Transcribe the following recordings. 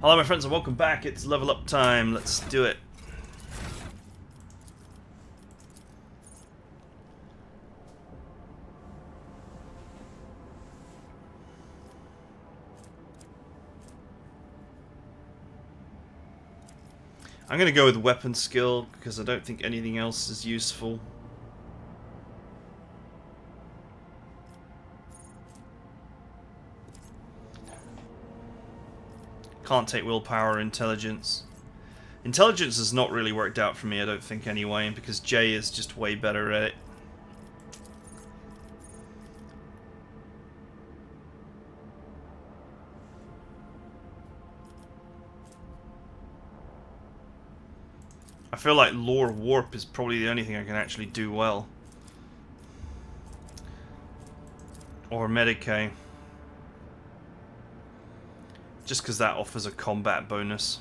Hello my friends and welcome back, it's level up time, let's do it. I'm going to go with weapon skill because I don't think anything else is useful. Can't take willpower or intelligence. Intelligence has not really worked out for me, I don't think anyway, because Jay is just way better at it. I feel like lore warp is probably the only thing I can actually do well. Or Medicae. Just because that offers a combat bonus.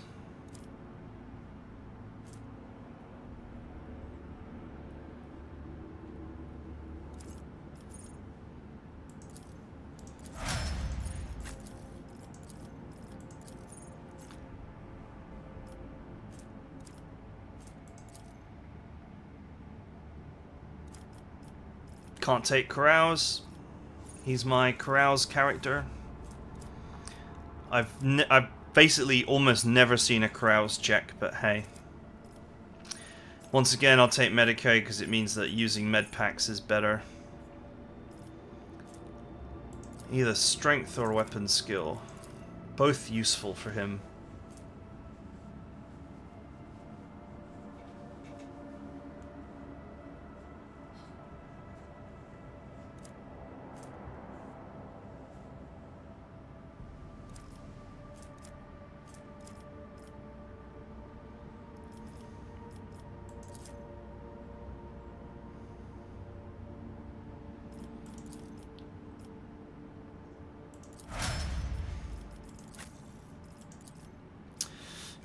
Can't take carouse. He's my carouse character. I've basically almost never seen a carouse check, but hey. Once again, I'll take Medicae because it means that using med packs is better. Either strength or weapon skill. Both useful for him.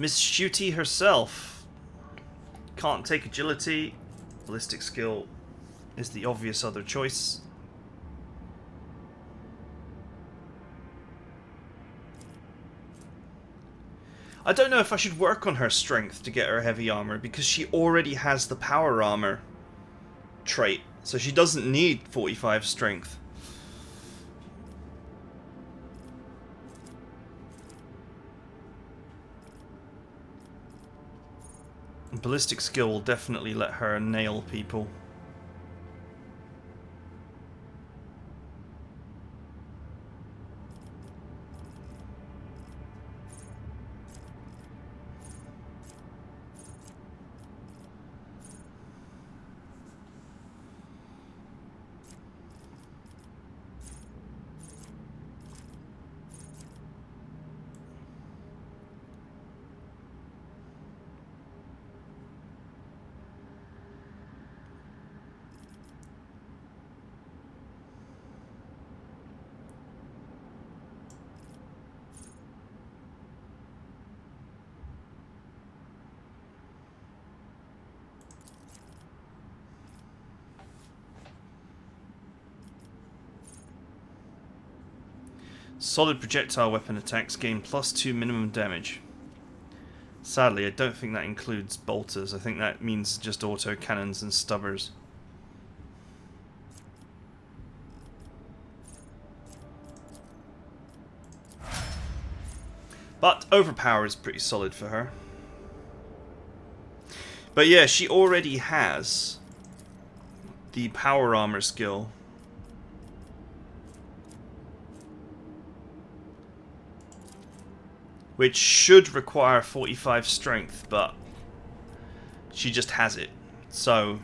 Miss Shooty herself. Can't take agility. Ballistic skill is the obvious other choice. I don't know if I should work on her strength to get her heavy armor, because she already has the power armor trait, so she doesn't need 45 strength. Ballistic skill will definitely let her nail people. Solid projectile weapon attacks gain +2 minimum damage. Sadly, I don't think that includes bolters. I think that means just auto cannons and stubbers. But overpower is pretty solid for her. But yeah, she already has the power armor skill. Which should require 45 strength, but she just has it. So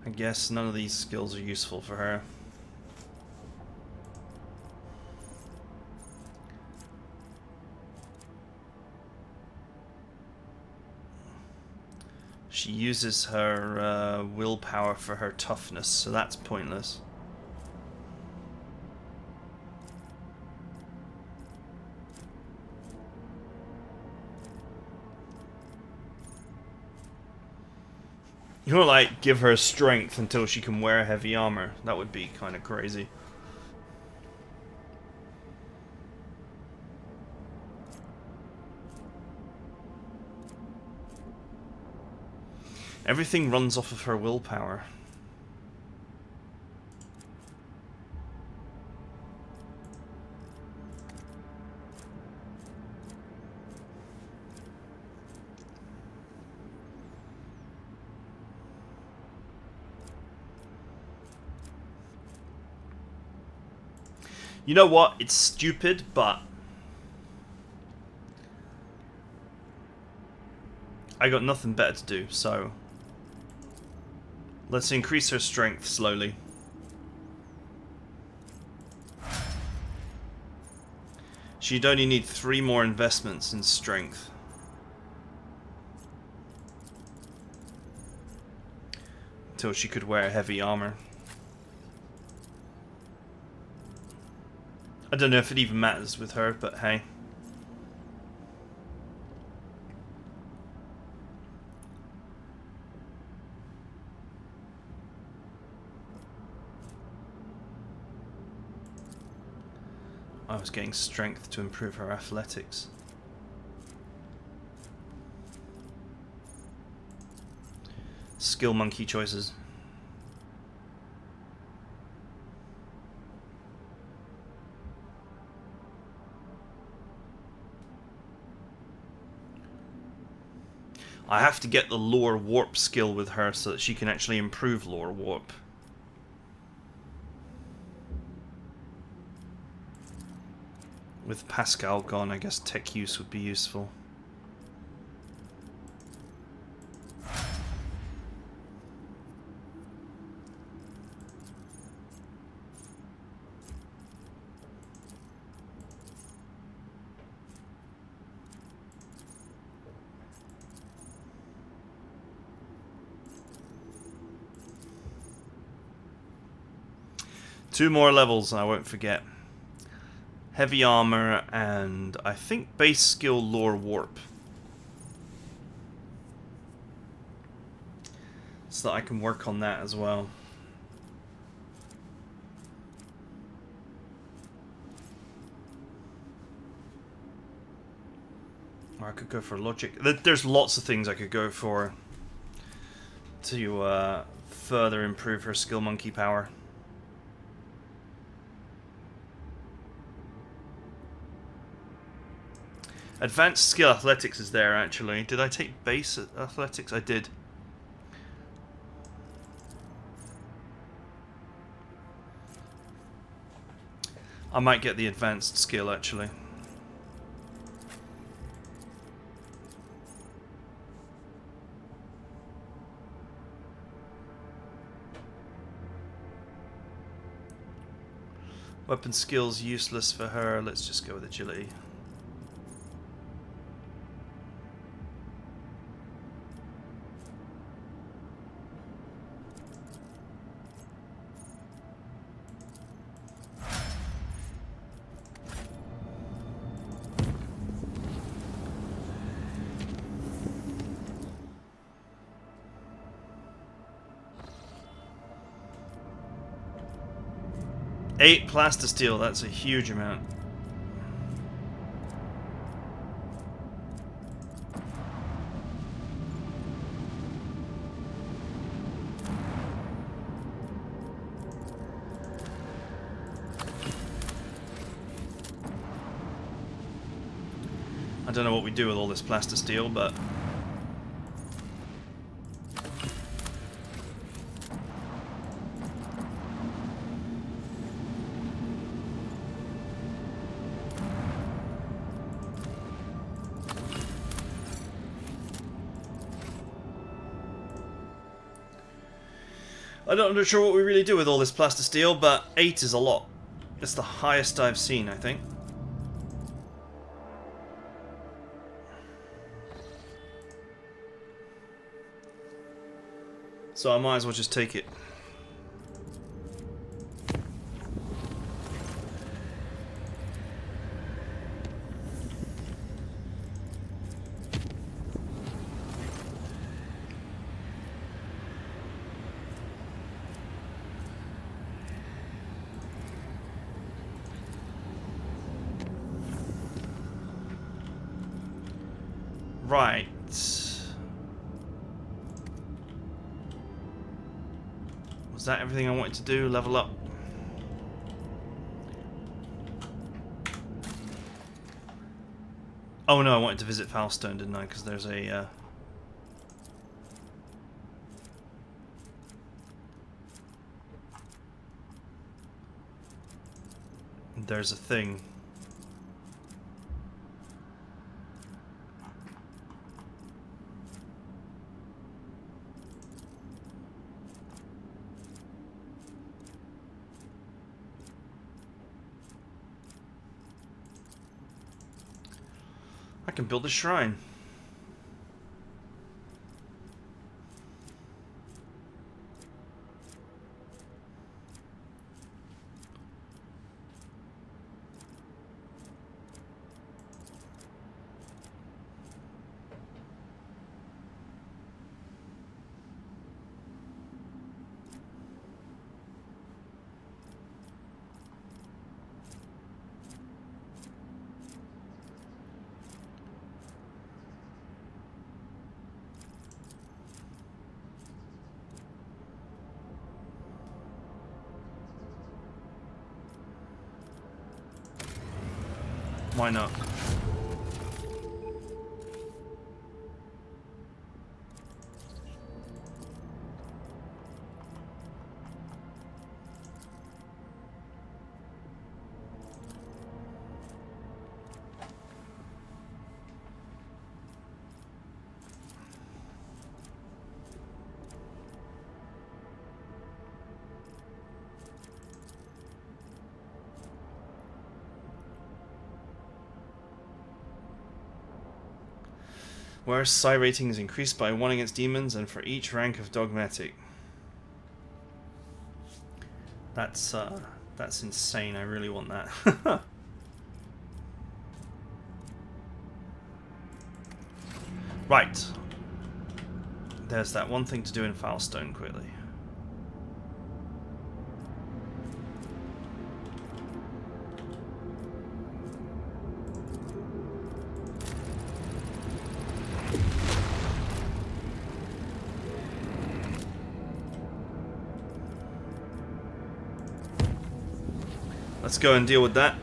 I guess none of these skills are useful for her. She uses her willpower for her toughness, so that's pointless. You know, like, give her strength until she can wear heavy armor. That would be kind of crazy. Everything runs off of her willpower. You know what? It's stupid, but I got nothing better to do, so let's increase her strength slowly. She'd only need 3 more investments in strength. Until she could wear heavy armor. I don't know if it even matters with her, but hey. I was getting strength to improve her athletics. Skill monkey choices. I have to get the lore warp skill with her so that she can actually improve lore warp. With Pascal gone, I guess tech use would be useful. Two more levels, I won't forget. Heavy armor and I think base skill lore warp. So that I can work on that as well. Or I could go for logic. There's lots of things I could go for to further improve her skill monkey power. Advanced skill athletics is there actually. Did I take base athletics? I did. I might get the advanced skill actually. Weapon skills useless for her. Let's just go with agility. Eight plastisteel, that's a huge amount. I don't know what we do with all this plastisteel, but I'm not sure what we really do with all this plastisteel, but 8 is a lot. It's the highest I've seen, I think. So I might as well just take it. Right. Was that everything I wanted to do? Level up? Oh no, I wanted to visit Falstone, didn't I? Because there's a... there's a thing. I can build a shrine. Why not? Where psi rating is increased by 1 against demons and for each rank of dogmatic. That's insane. I really want that. Right. There's that one thing to do in Falstone quickly. Let's go and deal with that.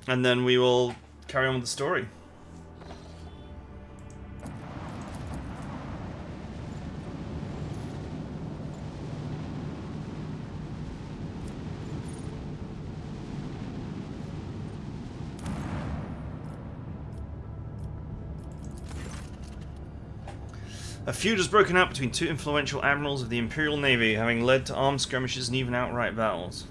And then we will carry on with the story. A feud has broken out between two influential admirals of the Imperial Navy, having led to armed skirmishes and even outright battles.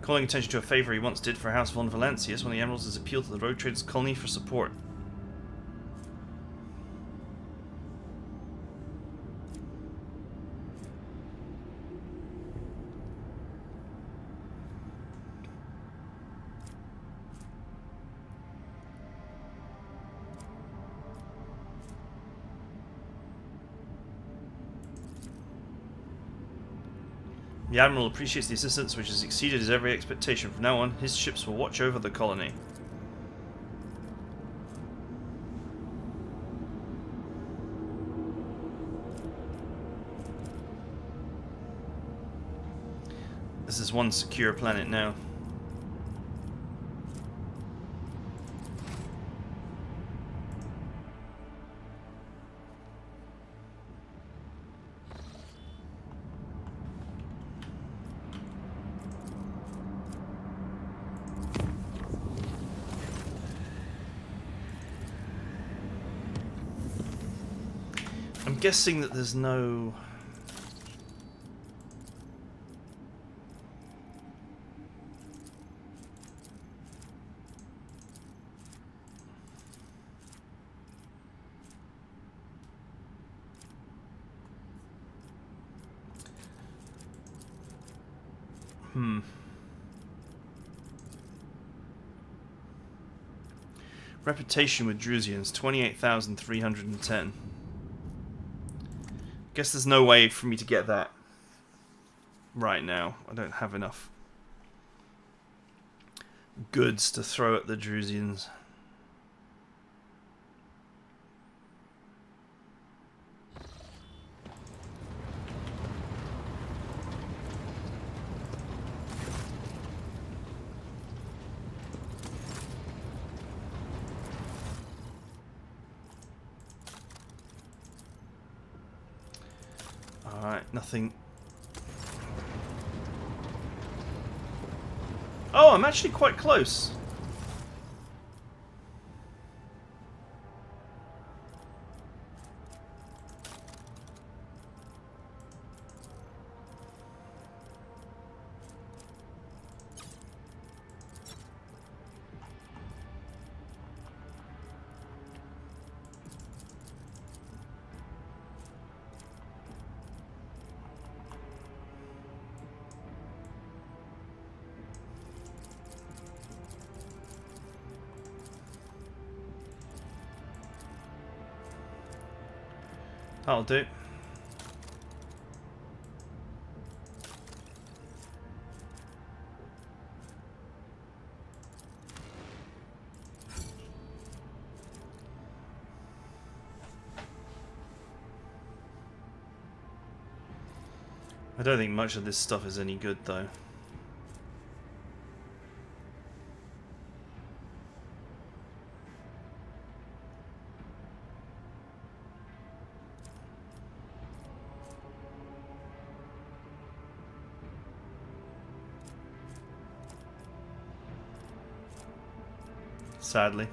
Calling attention to a favour he once did for House von Valancius, one of the admirals has appealed to the Road Traders colony for support. The Admiral appreciates the assistance, which has exceeded his every expectation. From now on, his ships will watch over the colony. This is one secure planet now. I'm guessing that there's no... Reputation with Drusians, 28,310. Guess there's no way for me to get that right now. I don't have enough goods to throw at the Drusians. Alright, nothing. Oh, I'm actually quite close. That'll do. I don't think much of this stuff is any good, though. Sadly.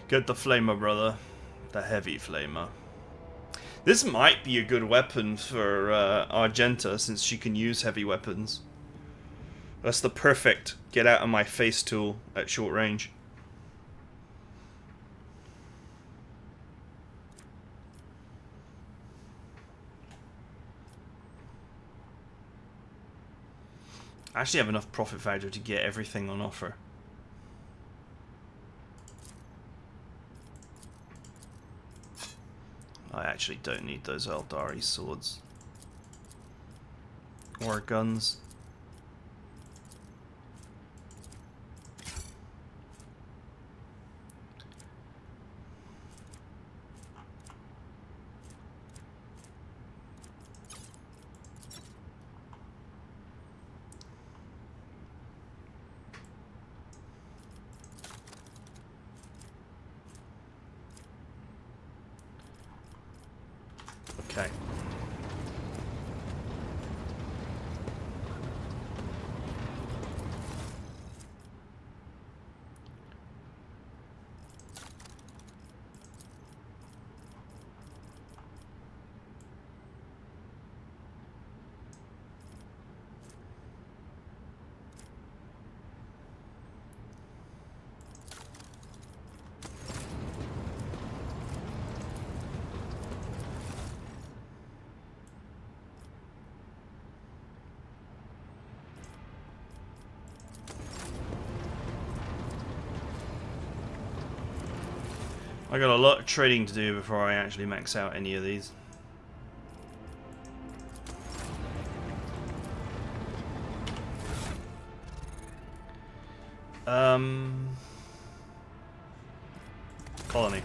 Get the flamer, brother. The heavy flamer. This might be a good weapon for Argenta, since she can use heavy weapons. That's the perfect get out of my face tool at short range. I actually have enough profit value to get everything on offer. I actually don't need those Eldari swords. Or guns. Okay. I got a lot of trading to do before I actually max out any of these. Colony.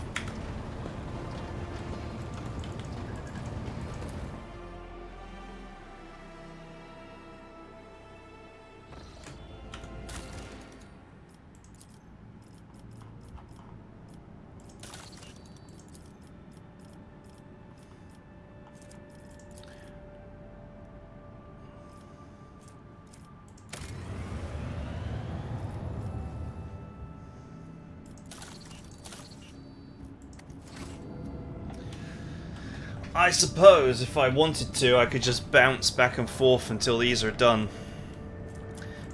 I suppose if I wanted to, I could just bounce back and forth until these are done.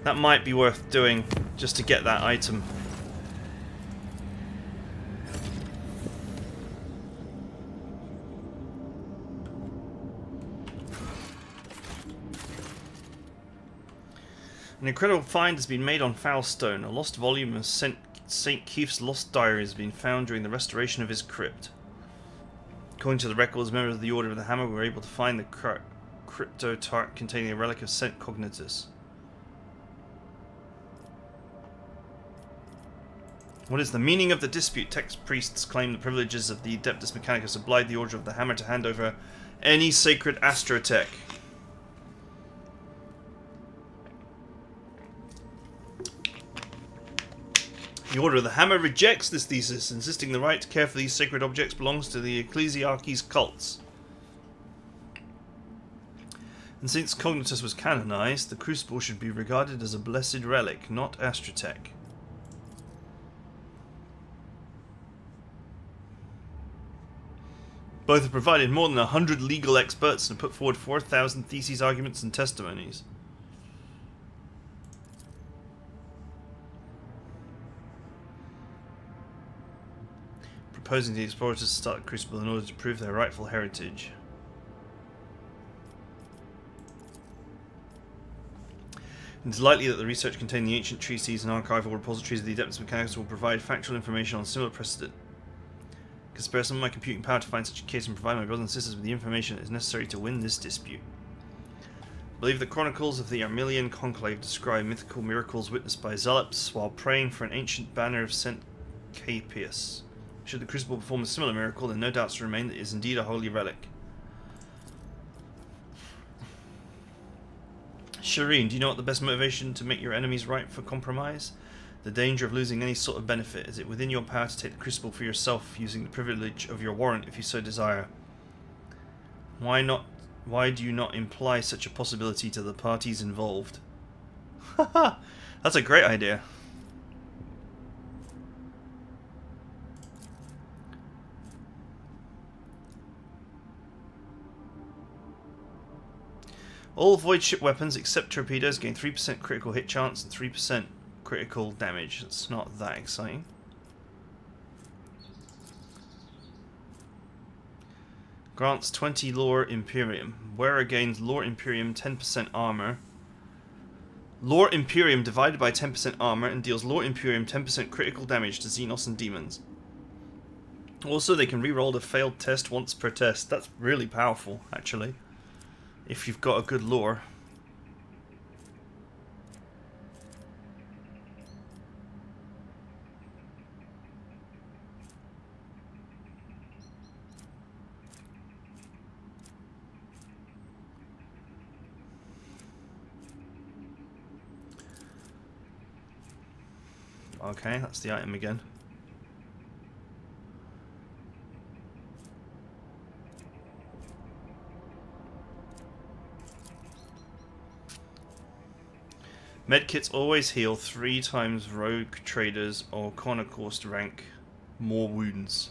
That might be worth doing, just to get that item. An incredible find has been made on Foulstone. A lost volume of St. Keith's Lost Diary has been found during the restoration of his crypt. According to the records, members of the Order of the Hammer were able to find the cryptotart containing a relic of St. Cognitus. What is the meaning of the dispute? Text priests claim the privileges of the Adeptus Mechanicus oblige the Order of the Hammer to hand over any sacred astrotech. The Order of the Hammer rejects this thesis, insisting the right to care for these sacred objects belongs to the Ecclesiarchy's cults. And since Cognitus was canonized, the Crucible should be regarded as a blessed relic, not Astrotech. Both have provided more than 100 legal experts and have put forward 4,000 theses, arguments, and testimonies. Proposing the explorers to start the Crucible in order to prove their rightful heritage. It is likely that the research containing the ancient treatises and archival repositories of the Adeptus Mechanicus will provide factual information on similar precedent. I can spare some of my computing power to find such a case and provide my brothers and sisters with the information that is necessary to win this dispute. I believe the chronicles of the Armilian Conclave describe mythical miracles witnessed by zealots while praying for an ancient banner of St. Capius. Should the Crucible perform a similar miracle, then no doubts remain that it is indeed a holy relic. Shireen, do you know what the best motivation to make your enemies ripe for compromise? The danger of losing any sort of benefit. Is it within your power to take the Crucible for yourself, using the privilege of your warrant if you so desire? Why not? Why do you not imply such a possibility to the parties involved? Haha, that's a great idea. All void ship weapons except torpedoes gain 3% critical hit chance and 3% critical damage. That's not that exciting. Grants 20 Lore Imperium. Wearer gains Lore Imperium 10% armor. Lore Imperium divided by 10% armor and deals Lore Imperium 10% critical damage to Xenos and demons. Also, they can reroll a failed test once per test. That's really powerful, actually. If you've got a good lore. Okay, that's the item again. Medkits always heal 3 times rogue traders or conquest rank more wounds,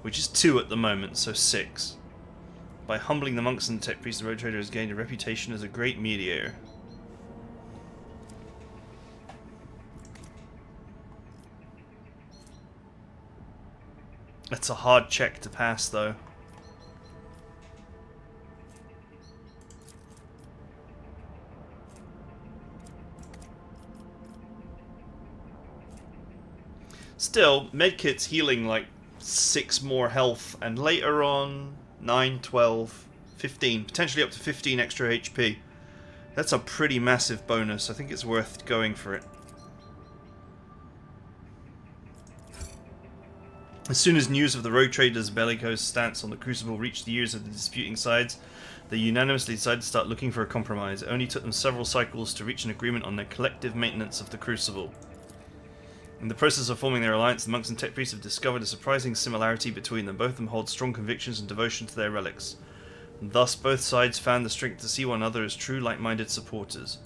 which is 2 at the moment, so 6. By humbling the monks and the tech priests, the rogue trader has gained a reputation as a great mediator. That's a hard check to pass, though. Still, medkit's healing like 6 more health, and later on 9, 12, 15, potentially up to 15 extra HP. That's a pretty massive bonus. I think it's worth going for it. As soon as news of the rogue traders' bellicose stance on the Crucible reached the ears of the disputing sides, they unanimously decided to start looking for a compromise. It only took them several cycles to reach an agreement on their collective maintenance of the Crucible. In the process of forming their alliance, the monks and tech priests have discovered a surprising similarity between them. Both of them hold strong convictions and devotion to their relics. And thus, both sides found the strength to see one another as true, like-minded supporters.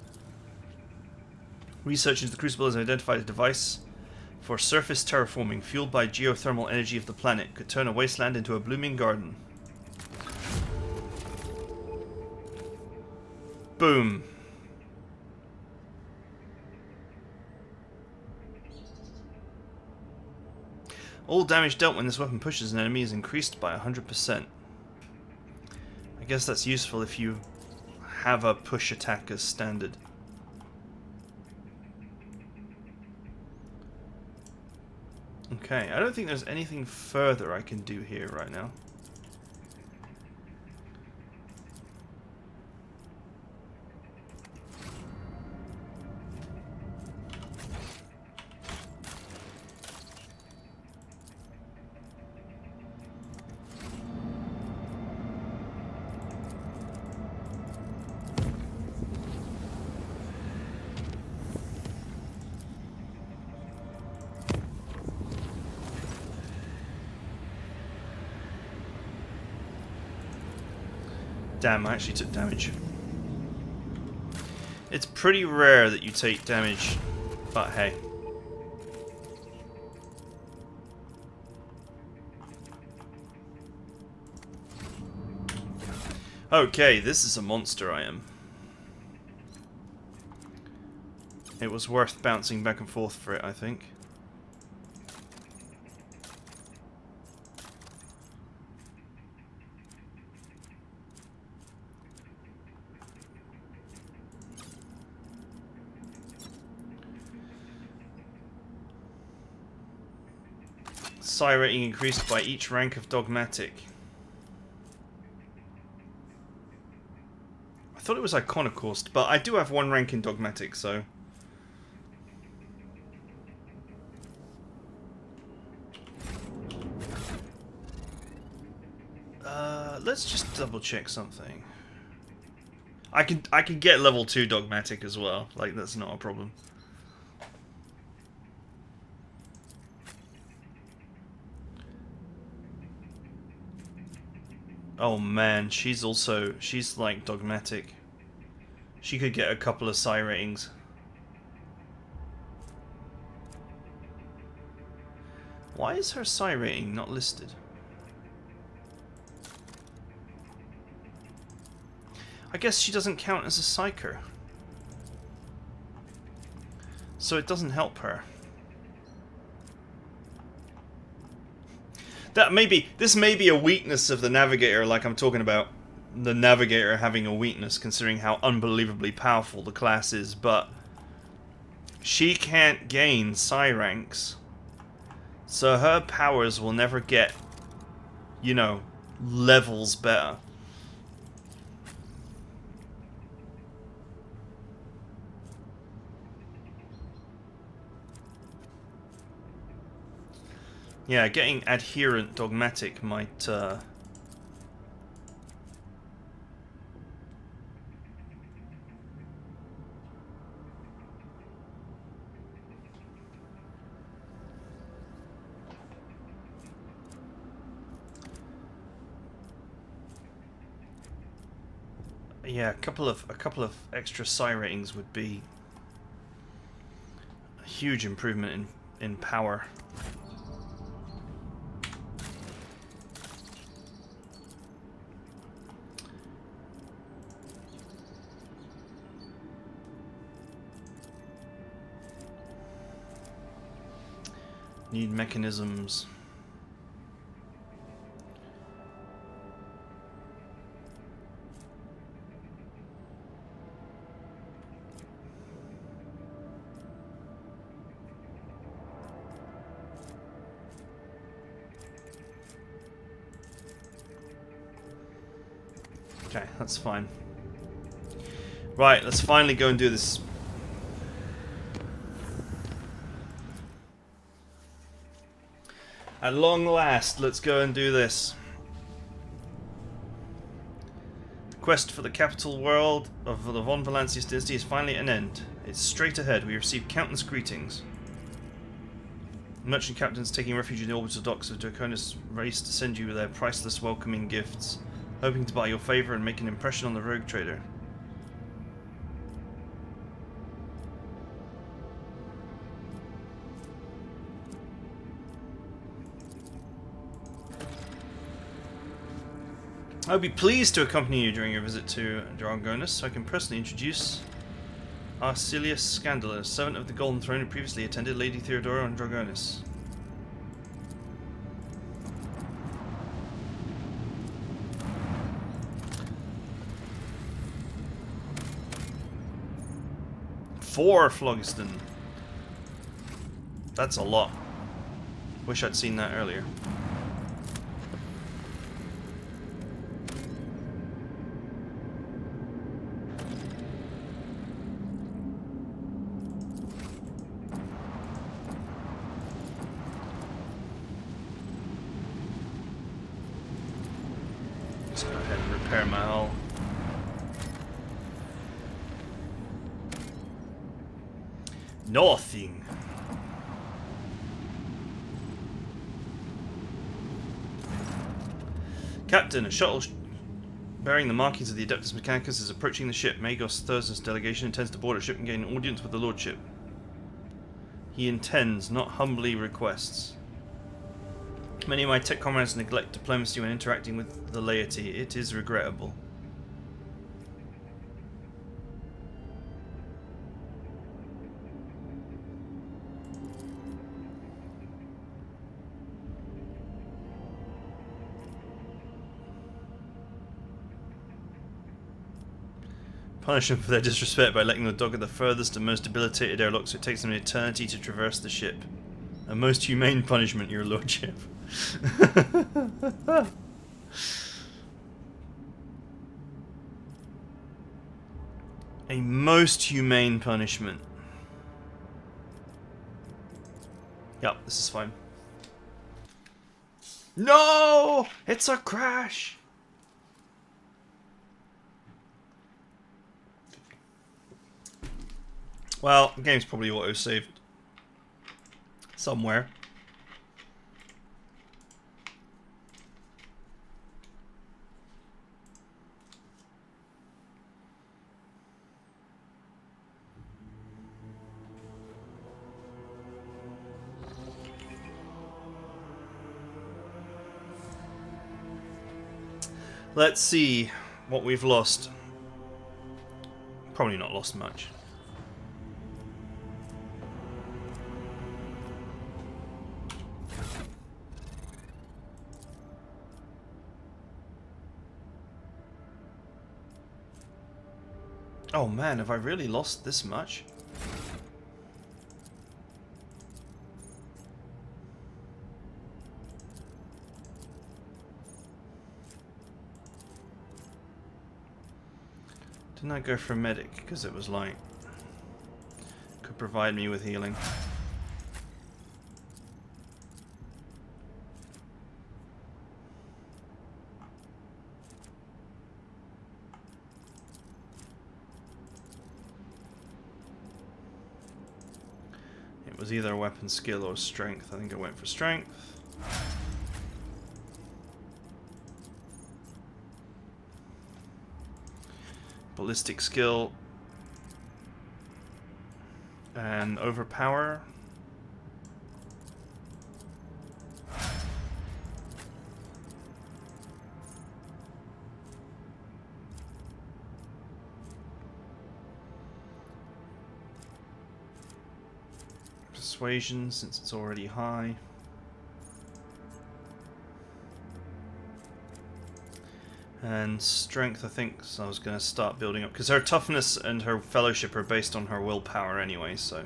Research into the Crucible has identified a device for surface terraforming, fueled by geothermal energy of the planet, could turn a wasteland into a blooming garden. Boom. All damage dealt when this weapon pushes an enemy is increased by 100%. I guess that's useful if you have a push attack as standard. Okay, I don't think there's anything further I can do here right now. Damn, I actually took damage. It's pretty rare that you take damage, but hey. Okay, this is a monster I am. It was worth bouncing back and forth for it, I think. Psi rating increased by each rank of dogmatic. I thought it was iconoclast, but I do have one rank in dogmatic, so... let's just double check something. I can get level 2 dogmatic as well. Like, that's not a problem. Oh man, she's like dogmatic. She could get a couple of psi ratings. Why is her psi rating not listed? I guess she doesn't count as a psyker. So it doesn't help her. This may be a weakness of the Navigator, like I'm talking about the Navigator having a weakness considering how unbelievably powerful the class is, but she can't gain psi ranks, so her powers will never get, you know, levels better. Yeah, getting adherent dogmatic might yeah, a couple of extra psi ratings would be a huge improvement in power. Need mechanisms. Okay, that's fine. Right, let's finally go and do this. At long last, let's go and do this. The quest for the capital world of the Von Valancius dynasty is finally at an end. It's straight ahead. We receive countless greetings. Merchant captains taking refuge in the orbital docks of Draconis race to send you their priceless welcoming gifts, hoping to buy your favor and make an impression on the rogue trader. I would be pleased to accompany you during your visit to Draconis, so I can personally introduce Arcelius Scandalus, servant of the Golden Throne, who previously attended Lady Theodora on Draconis. Four phlogiston. That's a lot. Wish I'd seen that earlier. Let's go ahead and repair my hull. Nothing. Captain, a shuttle Bearing the markings of the Adeptus Mechanicus is approaching the ship. Magos Thursus' delegation intends to board a ship and gain an audience with the Lordship. He intends, not humbly requests. Many of my tech comrades neglect diplomacy when interacting with the laity. It is regrettable. Punish them for their disrespect by letting the dog at the furthest and most debilitated airlock so it takes them an eternity to traverse the ship. A most humane punishment, your lordship. A most humane punishment. Yep, this is fine. No! It's a crash! Well, the game's probably auto-saved somewhere. Let's see what we've lost. Probably not lost much. Oh man, have I really lost this much? Didn't I go for a medic because it was like could provide me with healing? It was either weapon skill or strength. I think I went for strength. Ballistic skill and overpower. Persuasion, since it's already high. And strength, I think, so I was going to start building up. Because her toughness and her fellowship are based on her willpower anyway, so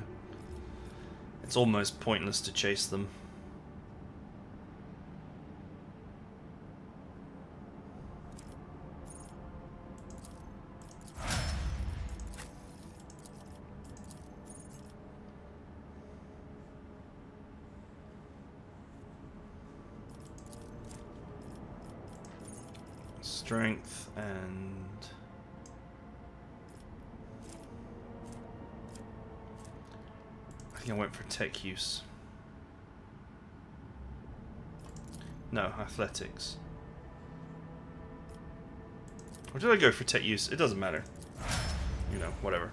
it's almost pointless to chase them. Strength and I think I went for tech use. No, athletics. Or did I go for tech use? It doesn't matter. You know, whatever.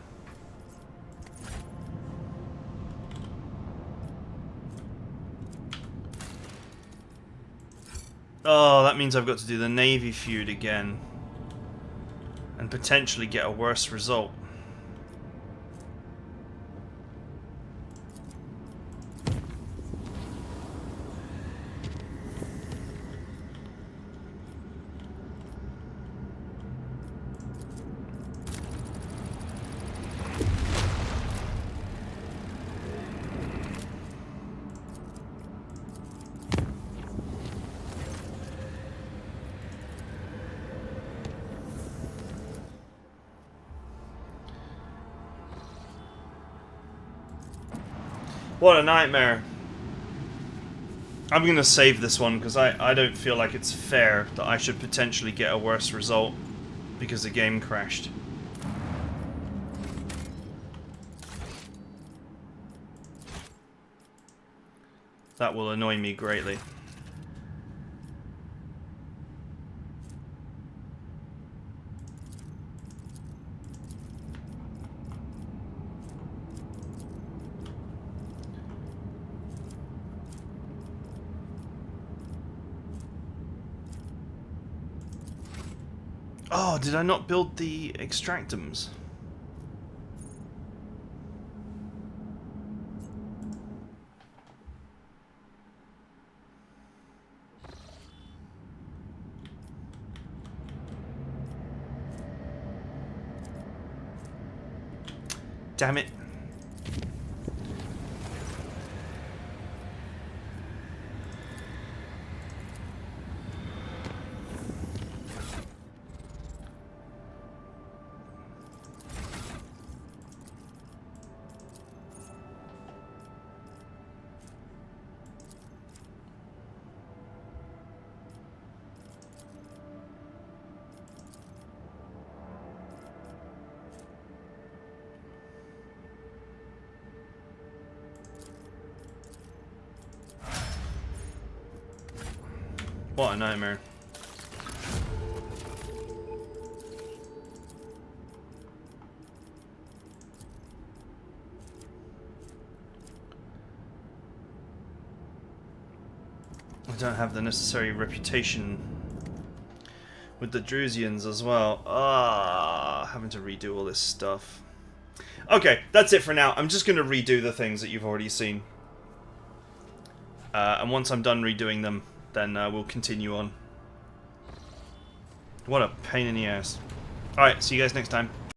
Oh, that means I've got to do the Navy feud again. And potentially get a worse result. What a nightmare. I'm going to save this one because I don't feel like it's fair that I should potentially get a worse result because the game crashed. That will annoy me greatly. Oh, did I not build the extractums? Damn it. What a nightmare. I don't have the necessary reputation with the Drusians as well. Having to redo all this stuff. Okay, that's it for now. I'm just going to redo the things that you've already seen. And once I'm done redoing them, then we'll continue on. What a pain in the ass. Alright, see you guys next time.